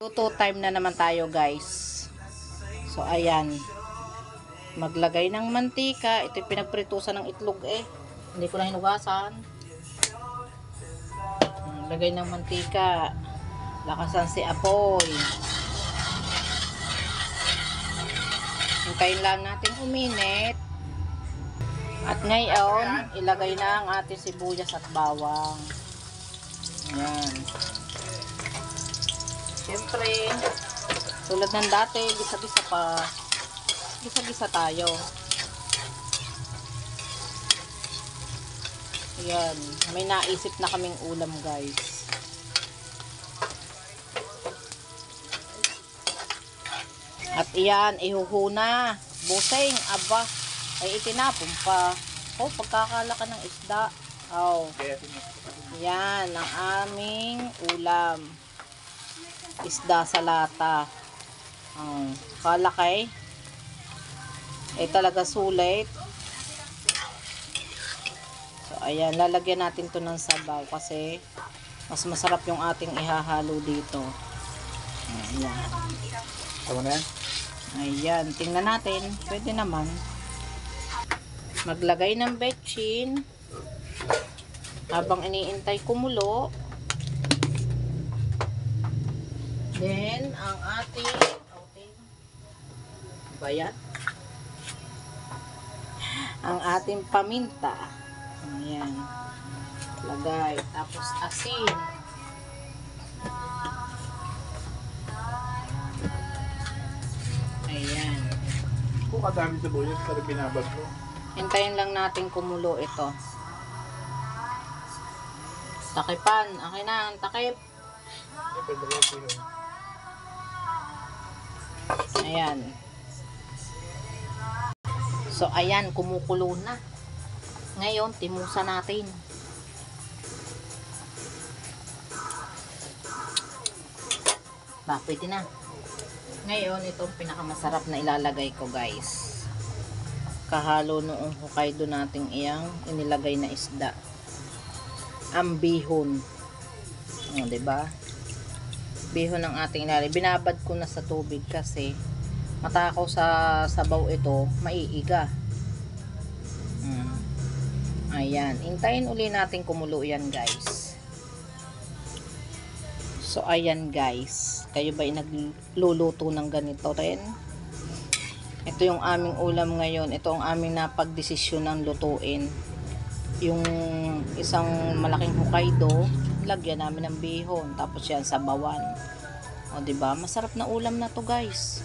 Luto time na naman tayo, guys. So ayan, maglagay ng mantika. Ito yung pinagpritusan ng itlog hindi ko na hinugasan. Lagay ng mantika, lakasan si apoy, hintayin lang natin uminit. At ngayon, ilagay na ang ating sibuyas at bawang. Ayan. Siyempre, tulad ng dati, gisa-gisa pa. Gisa-gisa tayo. Ayan. May naisip na kaming ulam, guys. At iyan, ihuhuna. Busing, aba. Ay itinapon pa. Oh, pagkakalaka ng isda. Oh. Yan, ang aming ulam. Isda sa lata. Kalakay. Talaga sulit. So, ayan, lalagyan natin to ng sabaw kasi mas masarap yung ating ihahalo dito. Ayan. Tama na yan? Ayan, tingnan natin. Pwede naman. Maglagay ng betchin habang iniintay kumulo. Then, ang ating bayat. Ang ating paminta. Ayan. Lagay. Tapos asin. Ayan. Kung kadami sa buyos, pero binabad mo. Hintayin lang natin kumulo ito. Takipan. Okay na. Takip. Ayan. So, ayan. Kumukulo na. Ngayon, timusan natin. Pwede na. Ngayon, itong pinakamasarap na ilalagay ko, guys. Kahalo noong Hokkaido nating iyang inilagay na isda. Ang bihon. Diba? Bihon ng ating ilalagay. Binabad ko na sa tubig kasi matakaw sa sabaw ito, maiiga. Ayan. Hintayin uli natin kumulo yan, guys. So, ayan, guys. Kayo ba nagluluto ng ganito rin? Ito yung aming ulam ngayon. Ito ang aming napagdesisyon ng lutuin. Yung isang malaking Hokkaido, lagyan namin ng bihon. Tapos yan, sabawan. O, diba? Masarap na ulam na to, guys.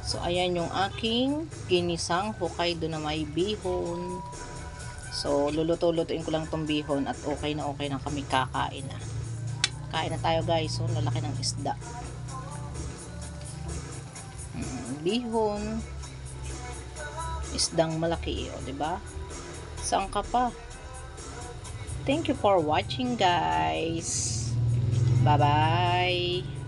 So, ayan yung aking ginisang Hokkaido na may bihon. So, luluto-lutuin ko lang tong bihon at okay na kami kakain na. Kain na tayo, guys. So, lalaki ng isda. Bihon. Isdang malaki, diba? Saan ka pa? Thank you for watching, guys. Bye-bye.